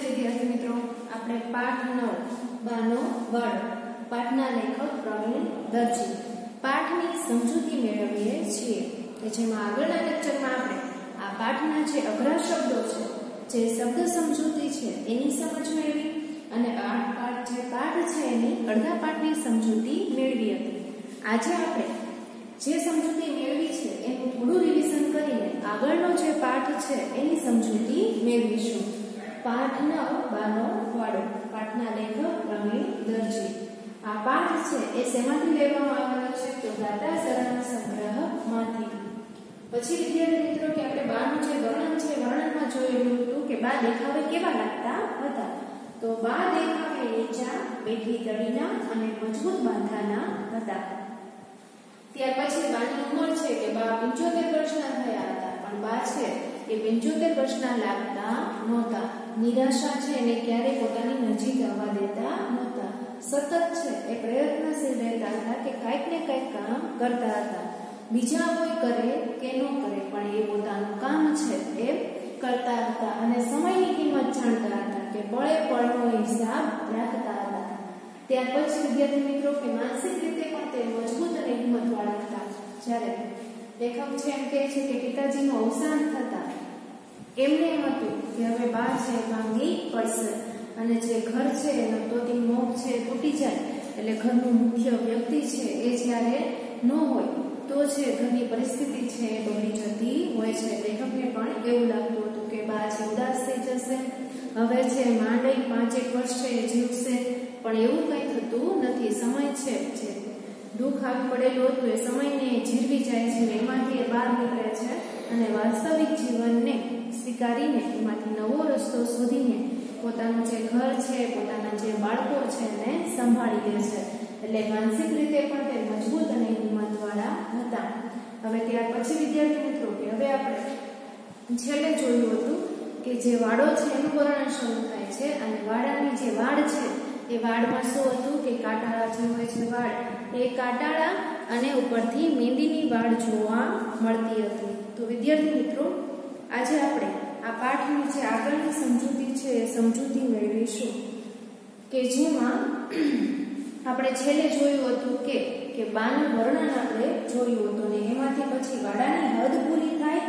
विद्यार्थी मित्रों આપણે પાઠ 9 બાનો વાળો પાઠના લેખક પ્રવીણ દરજી પાઠની સમજૂતી મેળવીએ છીએ કે જેમાં આગળના લેક્ચરમાં આપણે આ પાઠના જે અઘરા શબ્દો છે જે શબ્દ સમજૂતી છે એની સમજ મેળવી અને આ પાઠ છે એની અડધા પાઠની સમજૂતી મેળવી હતી આજે આપણે જે સમજૂતી મેળવી છે એનું થોડું રિવિઝન કરીને આગળનો જે પાઠ છે એની સમજૂતી મેળવીશું પાઠ 9 બાનો વાળો પાઠના લેખક પ્રવીણ દરજી આ પાઠ છે એ શેમાંથી લેવામાં આવેલો છે તો ગાતા સરળ સંગ્રહમાંથી પછી વિદ્યાર્થી મિત્રો કે આપણે બાનું જે વર્ણન છે વર્ણનમાં જોયેલું હતું કે બા દેખાવે કેવા લાગતા હતા તો બા દેખાવે નીચા બેઠી તળીના અને મજબૂત બાંધાના હતા ત્યાર પછી બાની ઉંમર છે કે બા 75 વર્ષના થયા હતા પણ બા છે એ 75 વર્ષના લાગતા નહોતા નિરાશા છે એને ક્યારે પોતાની નજીક આવવા દેતા નહોતા સતત છે એ પ્રયત્નશીલ રહેતા હતા કે કંઈક ને કંઈક કામ કરતા હતા બીજા કોઈ કરે કે ન કરે પણ એ પોતાનું કામ છે એ કરતા હતા અને સમયની કિંમત જાણતા હતા કે પળે પળનો હિસાબ રાખતા હતા ત્યાર પછી વિદ્યાર્થી મિત્રો કે માનસિક રીતે પણ તે મજબૂત અને હિંમતવાળા હતા જ્યારે લેખક છે એમ કહે છે કે પિતાજીનું અવસાન થતા એમને એમ હતું કે હવે બા છે ભાંગી પડશે અને જે ઘર છે એનો તોતી મોગ છે તૂટી જાય એટલે ઘરનું મુખ્ય વ્યક્તિ છે એ જ્યારે ન હોય તો છે ઘરની પરિસ્થિતિ છે એ બગડી જતી હોય છે લેખકને પણ એવું લાગતું હતું કે બા છે ઉદાસ થઈ જશે હવે છે માંડઈ 5-1 વર્ષ છે એ જીવશે પણ એવું કંઈ થતું નથી સમય છે જે દુઃખ આવી પડેલું હતું એ સમયને જીરવી જાય છે એમાંથી એ બહાર નીકળે છે અને વાસ્તવિક જીવનને સ્વીકારીને એમાંથી નવો રસ્તો શોધીને પોતાનું જે ઘર છે પોતાના જે બાળકો છે એને સંભાળી લે છે એટલે માનસિક રીતે પણ તે મજબૂત અને હિંમતવાળા હતા હવે ત્યાર પછી વિદ્યાર્થી મિત્રો કે હવે આપણે છેલ્લે જોયું હતું કે જે વાડો છે એનું વર્ણન શરૂ થાય છે અને વાડાની જે વાડ છે એ વાડમાં શું હતું કે કાંટાળા જે હોય છે વાડ એ કાંટાળા અને ઉપરથી મહેંદીની વાડ જોવા મળતી હતી તો વિદ્યાર્થી મિત્રો આજે આપણે આ પાઠની જે આગળની સમજૂતી છે એ સમજૂતી મેળવીશું કે જેમાં આપણે છેલ્લે જોયું હતું કે બાનું વર્ણન આપણે જોયું હતું ને એમાંથી પછી વાડાની હદ પૂરી થાય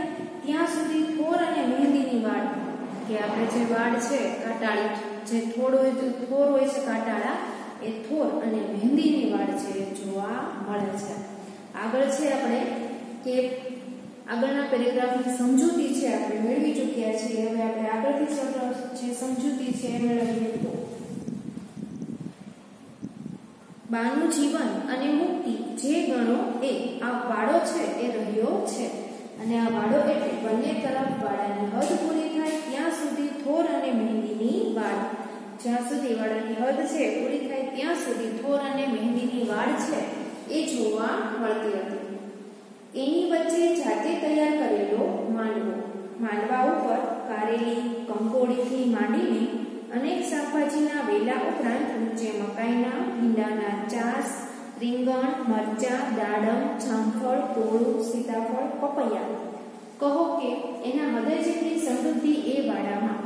ત્યાં સુધી થોર અને મહેંદીની વાડ કે આપણે જે વાડ છે કાંટાળી જે થોર હોય છે કાંટાળા એ થોર અને મહેંદીની વાડ છે એ જોવા મળે છે આગળ છે આપણે કે આગળના પેરેગ્રાફની સમજૂતી છે આપણે મેળવી ચૂક્યા છીએ હવે આપણે આગળથી જે સમજૂતી છે એ મેળવીએ તો બાનું જીવન અને મુક્તિ જે ગણો એ આ વાડો છે એ રહ્યો છે અને આ વાડો એટલે બંને તરફ વાડાની હદ પૂરી થાય ત્યાં સુધી થોર અને મહેંદીની વાડ જ્યાં સુધી વાડાની હદ છે પૂરી થાય ત્યાં સુધી થોર અને મહેંદીની વાડ છે એ જોવા મળતી હતી એની વચ્ચે જાતે તૈયાર કરેલો માંડવા ઉપર કારેલી કંકોડીથી માંડીને અનેક શાકભાજીના વેલા ઉપરાંત નીચે મકાઈના ભીંડાના ચાસ રીંગણ મરચાં દાડમ જામફળ કોળું સીતાફળ પપૈયા કહો કે એના હૃદય જેટલી સમૃદ્ધિ એ વાડામાં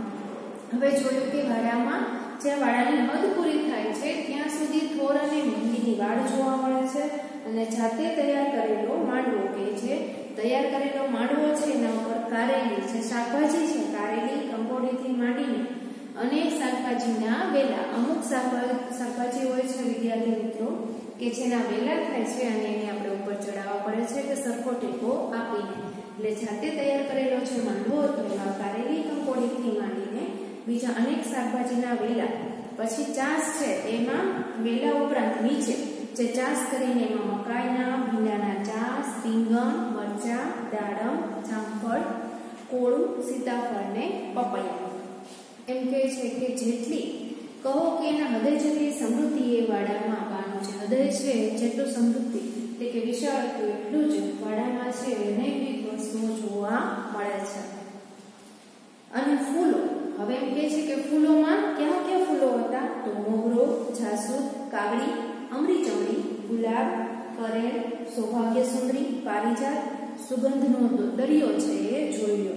હવે જોયું કે વાડામાં જ્યાં વાડાની હદ પૂરી થાય છે ત્યાં સુધી થોર અને મહેંદીની વાડ જોવા મળે છે અને જાતે તૈયાર કરેલો માંડવો કે છે તૈયાર કરેલો માંડવો છે એના ઉપર કારેલી છે શાકભાજી છે કારેલી કંકોડીથી માંડીને અનેક શાકભાજીના વેલા અમુક શાકભાજી હોય છે વિદ્યાર્થી મિત્રો કે જેના વેલા થાય છે અને એને આપણે ઉપર ચડાવવા પડે છે કે સરખો ટેકો આપીને એટલે જાતે તૈયાર કરેલો જે માંડવો હતો એમાં કારેલી કંકોડીથી માંડીને બીજા અનેક શાકભાજીના વેલા પછી ચાસ છે એમાં વેલા ઉપરાંત નીચે જે ચાસ કરીને એમાં મકાઈના ભીંડાના ચાસ રીંગણ મરચાં દાડમ જામફળ કોળું સીતાફળ ને પપૈયા એમ કહે છે કે જેટલી કહો કે એના હૃદય જેટલી સમૃદ્ધિ એ વાડામાં બાનું જે હૃદય છે જેટલું સમૃદ્ધિ એટલે કે વિશાળ હતું એટલું જ વાડામાં છે અનેકવિધ વસ્તુઓ જોવા મળે છે અને ફૂલો હવે એમ કહે છે કે ફૂલોમાં ક્યાં ક્યાં ફૂલો હતા તો મોગરો જાસૂદ કાગડી અમરીચમડી ગુલાબ કરેણ સૌભાગ્ય સુંદરી પારિજાત સુગંધનો દરિયો છે એ જોઈ લો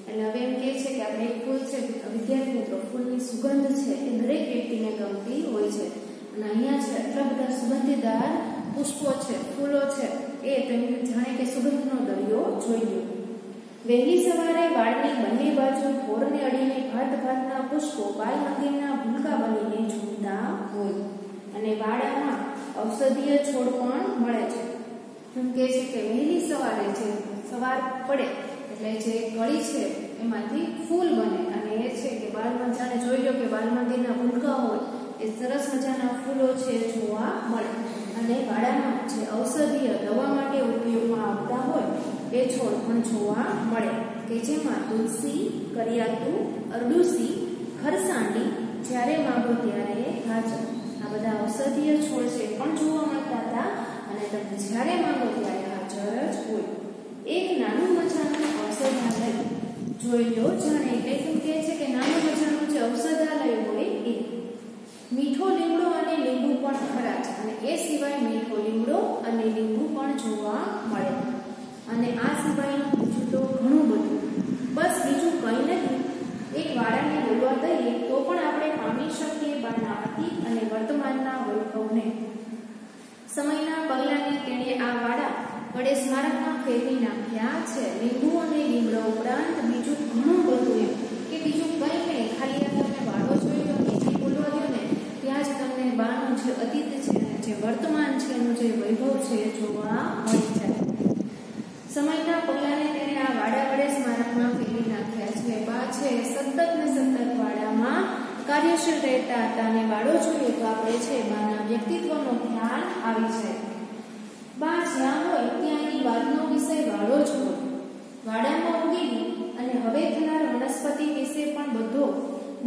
એટલે હવે એમ કહે છે કે આપણે એક ફૂલ છે, વિદ્યાર્થી મિત્રો ફૂલની સુગંધ છે એ દરેક વ્યક્તિને ગમતી હોય છે, અને અહીંયા છે એટલા બધા સુગંધીદાર પુષ્પો છે, ફૂલો છે, એ તેમને જાણે કે સુગંધનો દરિયો જોઈ લો. વહેલી સવારે વાળની બંને બાજુ થોરને અડીને ભાતના પુષ્પો બાલ મંદિરના ભૂલકા બનીને ઝૂમતા હોય, અને વાડામાં ઔષધીય છોડ પણ મળે છે. એમ કહે છે કે વહેલી સવારે જે સવાર પડે એટલે જે કળી છે એમાંથી ફૂલ બને, અને એ છે કે બાલમાં જાણે જોઈ લો કે બાલ મંદિરના ભૂલકા હોય એ સરસ મજાના ફૂલો છે જોવા મળે, અને વાડામાં જે ઔષધીય દવા માટે ઉપયોગમાં આવતા હોય એ છોડ પણ જોવા મળે, કે જેમાં તુલસી, કરિયાતું, અરડુસી, ખરસાંડી, જ્યારે માંગો ત્યારે હાજર, આ બધા ઔષધીય છોડ છે પણ જોવા મળતા હતા, અને તમે જ્યારે માંગો ત્યારે હાજર જ હોય. એક નાનું મજાનું ઔષધાલય જોઈ લો જાણે, એટલે એમ કહે છે કે નાનું મજાનું જે ઔષધાલય હોય એ મીઠો લીમડો અને લીંબુ પણ ખરા છે, અને એ સિવાય મીઠો લીમડો અને લીંબુ પણ જોવા મળે, અને આ સિવાયનું બીજું તો ઘણું બધું, બસ બીજું કંઈ નથી. એક વાડાને બોલવા દઈએ તો પણ આપણે પામી શકીએ બાના અતીત અને વર્તમાનના વૈભવને. સમયના પગલાને તેણે આ વાડા વડે સ્મારકમાં ફેરવી નાખ્યા છે. લીંબુ અને લીમડો ઉપરાંત બીજું ઘણું બધું, એમ કે બીજું કંઈ નહીં, ખાલી આ તમે વાડો જોઈ લો, નીચે બોલવા દો ને ત્યાં જ તમને બાનું જે અતીત છે અને જે વર્તમાન છે એનું જે વૈભવ છે એ જોવા મળી જાય. સમયના પગલાને તેણે આ વાડા વડે સ્મારકમાં ફેરવી નાખ્યા છે. બા છે સતત ને સતત વાડામાં કાર્યશીલ રહેતા હતા, અને વાડો જોઈએ તો આપણે છે બાના વ્યક્તિત્વનો ખ્યાલ આવી જાય. બા જ્યાં હોય ત્યાં એની વાતનો વિષય વાડો જ હોય. વાડામાં ઉગેલી અને હવે થનાર વનસ્પતિ વિશે પણ બધો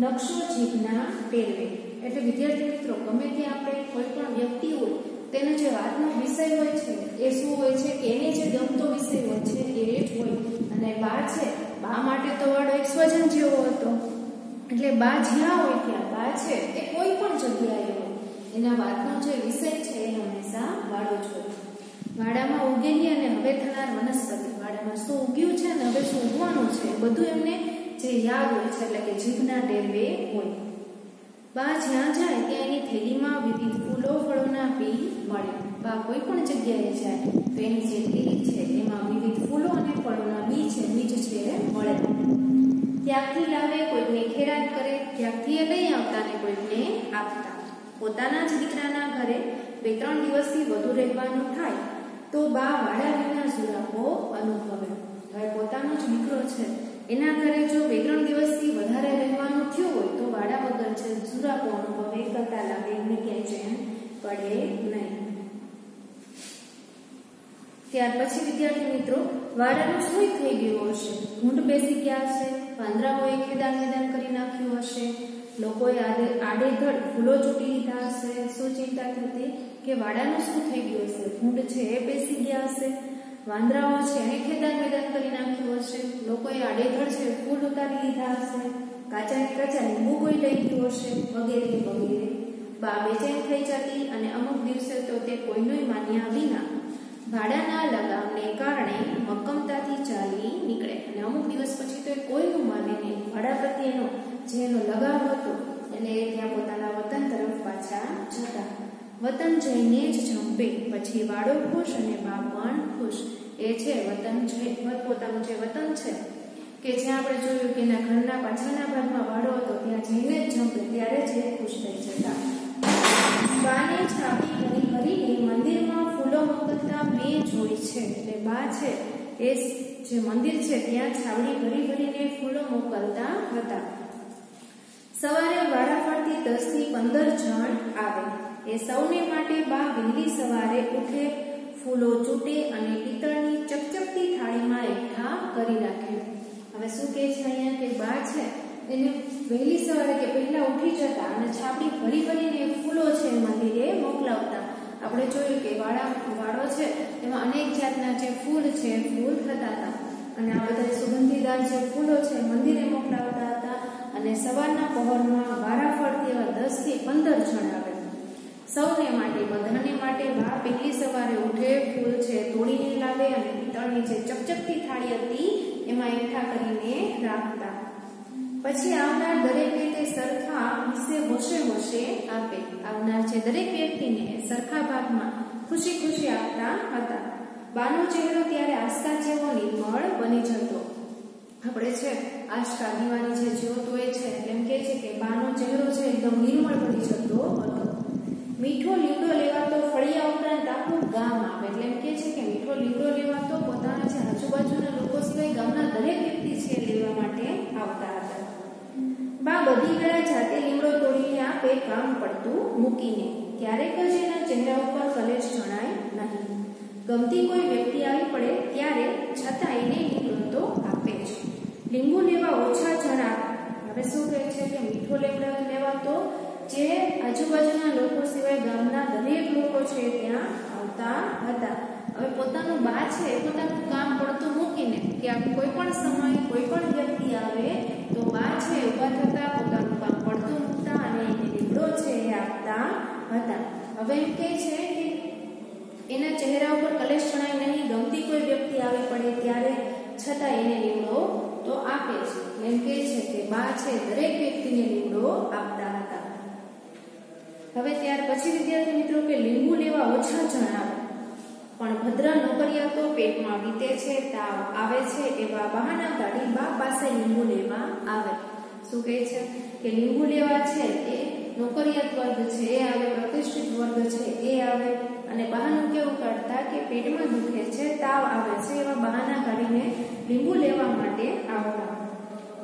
નકશો જીભના ટેરવે. એટલે વિદ્યાર્થી મિત્રો ગમે ત્યાં આપણે કોઈ પણ વ્યક્તિ હોય તેનો જે વાતનો વિષય હોય છે એ શું હોય છે કે એને જે ગમતો વિષય હોય છે એ જ હોય. અને બા છે, બા માટે તો વાડો એક સ્વજન જેવો હતો, એટલે બા જ્યાં હોય ત્યાં બા છે એ કોઈ પણ જગ્યાએ હોય એના વાતનો જે વિષય છે એ હંમેશા વાડો જ હોય. વાડામાં ઉગેલી અને હવે થનાર વનસ્પતિ, વાડામાં શું ઉગ્યું છે અને હવે શું ઉગવાનું છે બધું એમને જે યાદ હોય છે, એટલે કે જીભના ટેરવે હોય. બા જ્યાં જાય ત્યાં એની થેલીમાં વિવિધ ફૂલો ફળોના બી મળે. બા કોઈ પણ જગ્યાએ જાય તો એની જે થેલી છે એમાં વિવિધ ફૂલો અને ફળોના બીજ છે મળે. ત્યાંથી લાવે, કોઈને ખેરાત કરે, ત્યાંથી એ લઈ આવતા અને કોઈને આપતા. પોતાના જ દીકરાના ઘરે 2-3 દિવસથી વધુ રહેવાનું થાય તો બા વાડા વિના ઝુરાપો અનુભવે. હવે પોતાનો જ દીકરો છે એના ઘરે જો 2-3 દિવસથી વધારે રહેવાનું થયું હોય તો વાડા વગર છે ઝુરાપો અનુભવે કરતા લાગે, એમને ક્યાંય ચેન પડે નહીં. ત્યાર પછી વિદ્યાર્થી મિત્રો વાડાનું શું થઈ ગયું હશે? ઘૂંટ બેસી ગયા હશે, પાંદડાઓએ ખેદાન મેદાન કરી નાખ્યું હશે, લોકોએ આડેધડ ફૂલો ચૂંટી લીધા હશે. શું ચિંતા થતી કે વાડાનું શું થઈ ગયું હશે? ઘૂંટ છે એ બેસી ગયા હશે, વાંદરાઓ છે એને ખેદાન મેદાન કરી નાખ્યું હશે, લોકોએ આડેધડ છે ફૂલ ઉતારી લીધા હશે, કાચા લીંબુ કોઈ લઈ ગયું હશે, વગેરે વગેરે. બા બેચેન થઈ જતી અને અમુક દિવસે તો તે કોઈનું માન્યા વિના ભાડાના લગામને કારણે મક્કમતાથી ચાલી નીકળે, અને અમુક દિવસ પછી તો કોઈનું માને નહીં. ભાડા પ્રત્યેનો જે એનો લગાવ હતો એટલે ત્યાં પોતાના વતન તરફ પાછા જતા. વતન જઈને જ જંપે, પછી વાડો ખુશ અને બા પણ ખુશ. એ છે વતન છે, પોતાનું જે વતન છે કે જ્યાં આપણે જોયું કે એના ઘરના પાછળના ભાગમાં વાડો હતો ત્યાં જઈને જ જંપે, ત્યારે જ એ ખુશ થઈ જતા. બાને છાપી કરીને મંદિરમાં ફૂલો મોકલતા મેં જોઈ છે. એટલે બા છે એ જે મંદિર છે ત્યાં છાવડી ભરીને ફૂલો મોકલતા હતા. સવારે વાડા ફરતી 10 થી 15 જણ આવે. એ સૌને માટે બા વહેલી સવારે ઉઠે, ફૂલો ચૂંટે અને પિત્તળની ચકચકતી થાળીમાં એકઠા કરી રાખે. હવે શું કહે છે અહીંયા કે બા છે એને વહેલી સવારે કે પહેલા ઉઠી જતા અને છાપડી ભરીને ફૂલો છે એમાંથી એ મોકલાવતા. આપણે જોયું કે વાડો છે એમાં અનેક જાતના જે ફૂલ છે ફૂલ થતા હતા, અને આ બધા સુગંધીદાર જે ફૂલો છે મંદિરે મોકલાવતા હતા. અને સવારના પહોરમાં વારા ફરતી એવા 10 થી 15 જણ આવે. સૌને માટે, બધાને માટે બા પહેલી સવારે ઉઠે, ફૂલ છે તોડીને લાવે અને પિત્તળની જે ચકચકતી થાળી હતી એમાં એકઠા કરીને રાખતા. પછી આવનાર દરેકને તે સરખા વિશે હોશે હોશે આપે. આવનાર છે દરેક વ્યક્તિને સરખા ભાગમાં ખુશી ખુશી આપતા હતા. બાનો ચહેરો ત્યારે આસ્કા જેવો નિર્મળ બની જતો. આપણે છે આસ્કા દીવાની જે જ્યોત હોય છે એમ કે છે કે બાનો ચહેરો છે એકદમ નિર્મળ બની જતો હતો. મીઠો લીમડો લેવાતો ફળિયા ઉપરાંત આખું ગામ આવે. એટલે એમ કે છે કે મીઠો લીમડો લેવાતો પોતાના જે આજુબાજુના લોકો સિવાય ગામના દરેક વ્યક્તિ છે લેવા માટે આવતા હતા. બા બધી વેળા જાતે લીમડો તોડીને આપે કામ પડતું મૂકીને. ક્યારેક જ એના ચહેરા ઉપર કલેશ જણાય નહીં. ગમતી કોઈ વ્યક્તિ આવી પડે ત્યારે છતાં એને લીમડો તો આપે જ. લીંબુ લેવા ઓછા જણ આવે. હવે શું કહે છે કે મીઠો લીમડો લેવા તો જે આજુબાજુના લોકો સિવાય ગામના દરેક લોકો છે ત્યાં આવતા હતા. હવે પોતાનું બા છે પોતાનું કામ પડતું મૂકીને કે કોઈ પણ સમય કોઈ પણ વ્યક્તિ આવે તો બા છે ઉભા થતા પોતાનું કામ પડતું મૂકતા અને એને લીમડો છે એ આપતા હતા. હવે એમ કહે છે કે એના ચહેરા ઉપર કલેશ જણાય નહીં. ગમતી કોઈ વ્યક્તિ આવી પડે ત્યારે છતાં એને લીમડો તો આપે છે. એમ કહે છે કે બા છે દરેક વ્યક્તિને લીમડો આપતા હતા. હવે ત્યાર પછી વિદ્યાર્થી મિત્રો કે લીંબુ લેવા ઓછા જણ આવે પણ ભદ્ર નોકરિયાતો પેટમાં વીતે છે તાવ આવે છે એવા બહાના કાઢી બા પાસે લીંબુ લેવા આવે. શું કહે છે કે લીંબુ લેવા છે એ નોકરિયાત વર્ગ છે એ આવે, પ્રતિષ્ઠિત વર્ગ છે એ આવે અને બહાનું કેવું કાઢતા કે પેટમાં દુખે છે તાવ આવે છે એવા બહાના કાઢીને લીંબુ લેવા માટે આવતા.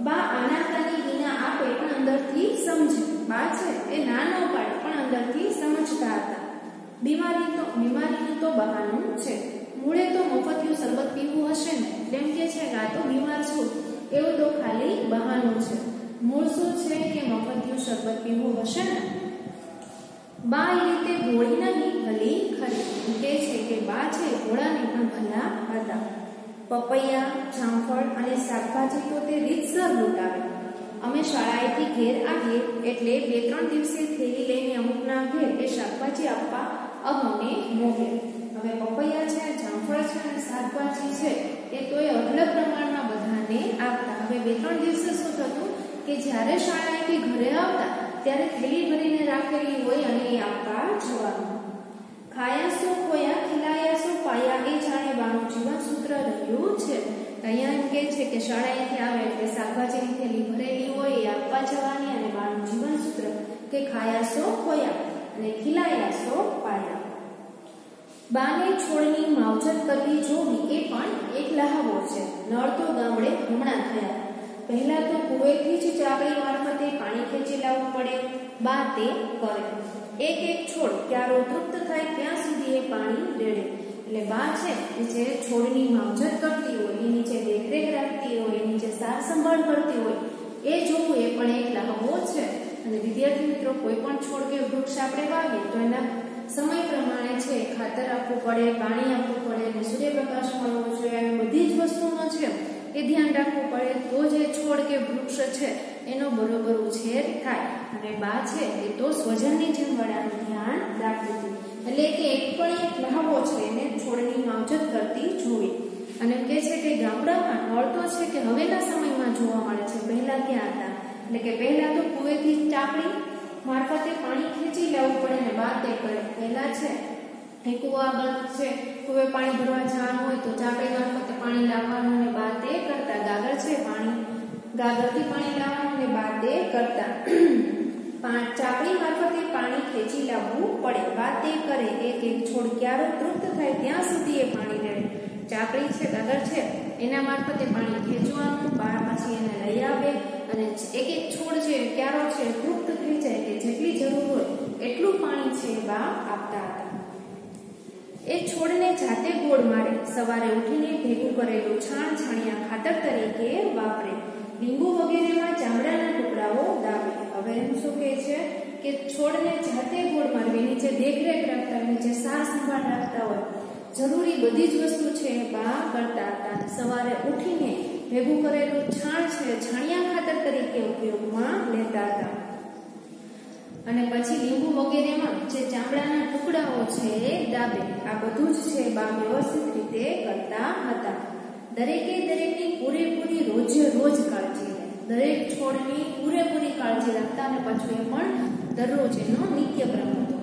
બા આનાકાની વિના આપે પણ અંદરથી સમજે. બા છે એ ના ન પાડે પણ અંદરથી સમજતા હતા. બીમારીનું તો બહાનું છે. મૂળે તો મફતિયું શરબત પીવું હશે ને એમ કે છે કે આ તો બીમાર છું એવું તો ખાલી બહાનું છે. મૂળ શું છે કે મફતિયું શરબત પીવું હશે ને. બા એ રીતે ભોળી નહીં ભલી ખરી. કહે છે કે બા છે ભોળાને પણ ભલા હતા. પપૈયા જામફળ અને શાકભાજી તો તે રીતસર લૂંટાવે. અમે શાળાએથી ઘેર આવીએ એટલે 2-3 દિવસે થેલી લઈને અમુકના ઘેર એ શાકભાજી આપવા અમને મોકલે. હવે પપૈયા છે જામફળ છે અને શાકભાજી છે એ તો એ અઢળક પ્રમાણમાં બધાને આપતા. હવે 2-3 દિવસે શું થતું કે જ્યારે શાળાએથી ઘરે આવતા ત્યારે થેલી ભરીને રાખેલી હોય અને એ આપવા જવાનું. ખાયા શું ખોયા ખીલાયા શું પાયા એ જાણે બાનું જીવન સૂત્ર રહ્યું છે. અહીંયા એમ કે છે કે શાળાએથી આવે એટલે શાકભાજીની થેલી ભરેલી હોય એ આપવા જવાની અને બાનું જીવન સૂત્ર કે ખાયા સો ખોયા અને ખીલાયા સો પાયા. બાને છોડની માવજત કરવી જોવી એ પણ એક લહાવો છે. નળ તો ગામડે હમણાં થયા. પહેલા તો કુવેથી જ ચાકડી મારફતે પાણી ખેંચી લાવવું પડે. બા તે કરે. એક એક છોડ ક્યારો તૃપ્ત થાય ત્યાં સુધી એ પાણી રેડે. એટલે બા છે કે જે છોડની માવજત કરતી હોય, એની જે દેખરેખ રાખતી હોય, એની જે સાર સંભાળ કરતી હોય એ જોવું એ પણ એક લહાવો છે. અને વિદ્યાર્થી મિત્રો કોઈ પણ છોડ કે વૃક્ષ આપણે વાવીએ તો એના સમય પ્રમાણે છે ખાતર આપવું પડે, પાણી આપવું પડે અને સૂર્યપ્રકાશ મળવો જોઈએ. આવી બધી જ વસ્તુનો છે એ ધ્યાન રાખવું પડે તો જે છોડ કે વૃક્ષ છે એનો બરોબર ઉછેર થાય. અને બા છે એ તો સ્વજનની જેમ વડાનું ધ્યાન રાખતી હતી. એટલે કે એક પણ એક લહાવો છે એને છોડની માવજત કરતી જોવી. અને કહે છે કે ગામડામાં નળ તો છે કે હવેના સમયમાં જોવા મળે છે, પહેલા ક્યાં હતા. એટલે કે પહેલા તો કુવેથી ચાકડી મારફતે પાણી ખેંચી લેવું પડે ને બા તે કરે. પહેલા છે એ કુવા આગળ છે કુવે પાણી ભરવા જવાનું હોય તો ચાકડી મારફતે પાણી લાવવાનું અને બા તે કરતા. ગાગર છે ગાગરથી પાણી લાવવાનું અને બા તે કરતા. ચાકડી મારફતે પાણી ખેંચી લાવવું પડે. બા તે કરે. એક એક છોડ ક્યારો તૃપ્ત થાય ત્યાં સુધી એ પાણી રેડે. ચાકડી છે ગાગર છે એના મારફતે પાણી ખેંચવાનું, બા પછી એને લઈ આવે અને એક એક છોડ છે ક્યારો છે તૃપ્ત થઈ જાય કે જેટલી જરૂર હોય એટલું પાણી છે બા આપતા હતા. એ છોડને જાતે ગોળ મારે. સવારે ઉઠીને ભેગું કરેલું છાણ છાણિયા ખાતર તરીકે વાપરે. લીંબુ વગેરેમાં ચામડાના ટુકડાઓ દાબે. હવે એમ શું કહે છે કે છોડને જાતે ગોળ મારવી, એની જે દેખરેખ રાખતા હોય, જે સાર સંભાળ રાખતા હોય, જરૂરી બધી જ વસ્તુ છે બા કરતા હતા. સવારે ઉઠીને ભેગું કરેલું છાણ છે છાણિયા ખાતર તરીકે ઉપયોગમાં લેતા હતા. અને પછી લીંબુ વગેરેમાં જે ચામડાના ટુકડાઓ છે એ દાબે. આ બધું જ છે બા વ્યવસ્થિત રીતે કરતા હતા. દરેકની પૂરેપૂરી રોજ કાળજી લે, દરેક છોડની પૂરેપૂરી કાળજી રાખતા અને પાછું એ પણ દરરોજ એનો નિત્યક્રમ હતો.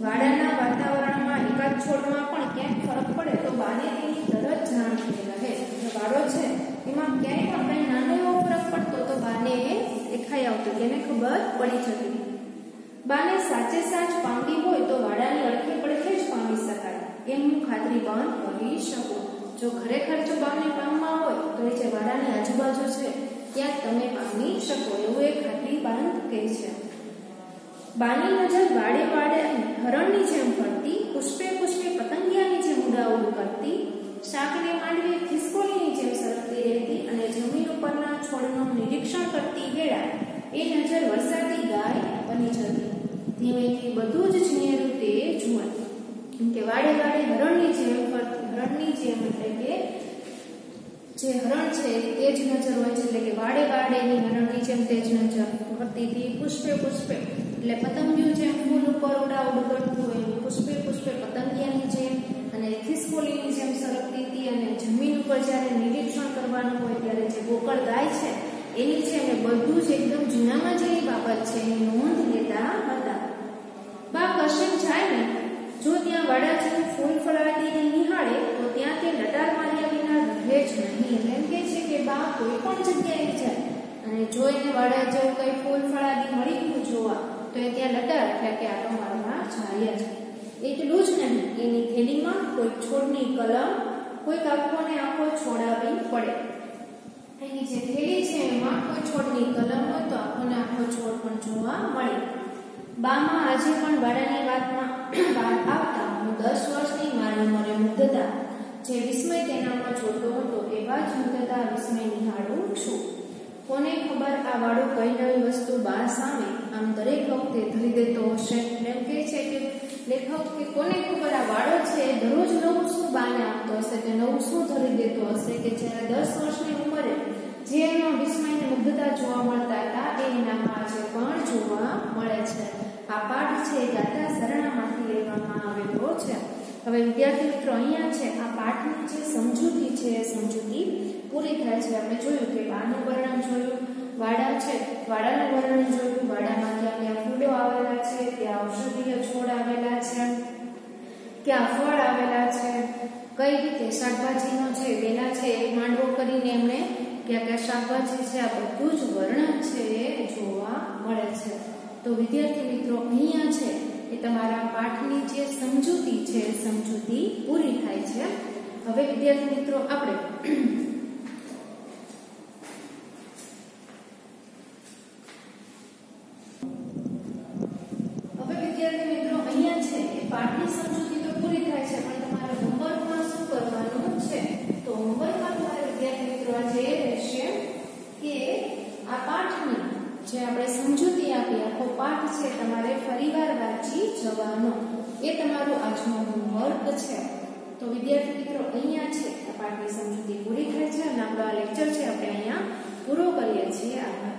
વાડાના વાતાવરણમાં એકાદ છોડમાં પણ ક્યાંક ફરક પડે તો બાને તેની તરત જાણ થઈ રહે. જો વાડો છે એમાં ક્યાંય પણ કઈ નાનો એવો ફરક પડતો તો બાને દેખાઈ આવતું, તેને ખબર પડી જતી. બાને સાચે સાચ પામવી હોય તો વાડાની અડખે પડખે જ પામી શકાય એમ હું ખાતરીબંધ કરી શકું. જો ખરેખર જો બાને પામવા હોય તો એ જે વાડાની આજુબાજુ છે ત્યાં તમે પામી શકો એવું એ ખાતરીબંધ કહે છે. બાની નજર વાડે હરણની જેમ ફરતી, પુષ્પે પતંગિયાની જેમ ઉડાઉડ કરતી, શાકને માંડવી ખિસકોલીની જેમ સરકતી રહેતી અને જમીન ઉપરના છોડનું નિરીક્ષણ કરતી વેળા એ નજર વરસાદી ગાય બની જતી. ધીમેથી બધું જ ઝીણેરું તે જુએ. કે વાડે હરણની જેમ ફરતી, હરણની જેમ એટલે કે જે હરણ છે તે જ નજર હોય છે, એટલે કે વાડેની હરણની જેમ તે જ નજર ફરતી હતી. પુષ્પે એટલે પતંગિયું જેમ ફૂલ ઉપર ઉડાઉડ કરતું હોય, પુષ્પે પતંગિયાની જેમ અને ખિસકોલીની જેમ સરકતી હતી. અને જમીન ઉપર જ્યારે નિરીક્ષણ કરવાનું હોય ત્યારે જે ગોકળ ગાય છે એની છે અને બધું જ એકદમ જૂનામાં જેવી બાબત છે એની નોંધ લેતા હતા. બા કશે જાય ને જો ત્યાં વાડા જેવું ફૂલ ફળાદીને નિહાળે તો ત્યાં તે લટાર માર્યા વિના રહે જ નહીં. એમ કે છે કે બા કોઈ પણ જગ્યાએ જાય અને જો એને વાડા જેવું કઈ ફૂલ ફળાદી મળી ગયું જોવા તો એ ત્યાં લટાર એટલે કે આટો મારવા જાય જ. એટલું જ નહીં, એની થેલીમાં કોઈ છોડની કલમ, કોઈ આખોને આખો છોડાવી પડે. એની જે થેલી છે એમાં કોઈ છોડની કલમ હોય તો આખોને આખો છોડ પણ જોવા મળે. બામાં આજે પણ વાડાની વાતમાં વાત આવતા હું 10 વર્ષની મારી ઉંમરે મુગ્ધતા જે વિસ્મય તેનામાં જોતો હતો એવા જ મુગ્ધતા વિસ્મય નિહાળું છું. કોને ખબર આ વાડો કઈ નવી વસ્તુ બા સામે આમ દરેક વખતે ધરી દેતો હશે. એમ કે છે કે લેખક કે કોને ખબર આ વાડો છે દરરોજ નવું શું બાને આપતો હશે, કે નવું શું ધરી દેતો હશે કે જ્યારે 10 વર્ષની ઉંમરે જે એનો વિસ્મય અને મુગ્ધતા જોવા મળતા હતા એ એનામાં આજે પણ જોવા મળે છે. આ પાઠ છે ગાથા સરણામાંથી લેવામાં આવેલો છે. હવે વિદ્યાર્થી મિત્રો અહીંયા છે આ પાઠની જે સમજૂતી છે એ સમજૂતી પૂરી થાય છે. આપણે જોયું કે બાનું વર્ણન જોયું, વાડા છે વાડાનું વર્ણન જોયું, વાડામાં ક્યાં ફૂલો આવેલા છે, ત્યાં ઔષધીય છોડ આવેલા છે, ક્યાં ફળ આવેલા છે, કઈ રીતે શાકભાજીનો જે વેલા છે એ માંડવો કરીને એમણે ક્યાં શાકભાજી છે આ બધું જ વર્ણન છે એ જોવા મળે છે. તો વિદ્યાર્થી મિત્રો અહીંયા છે એ તમારા પાઠની જે સમજૂતી છે સમજૂતી પૂરી થાય છે. હવે વિદ્યાર્થી મિત્રો આપણે અહીંયા છે એ પાઠની સમજૂતી તો પૂરી થાય છે પણ તમારે હોમવર્કમાં શું કરવાનું છે તો હોમવર્કમાં તમારે વિદ્યાર્થી મિત્રો આજે એ રહેશે કે આ પાઠની જે આપણે સમજૂતી આપી આખો પાઠ છે તમારે ફરીવાર વાંચી જવાનો એ તમારું આજનું હોમવર્ક છે. તો વિદ્યાર્થી મિત્રો અહીંયા છે આ પાઠની સમજૂતી પૂરી થાય છે અને આપણો આ લેક્ચર છે આપણે અહીંયા પૂરો કરીએ છીએ. આભાર.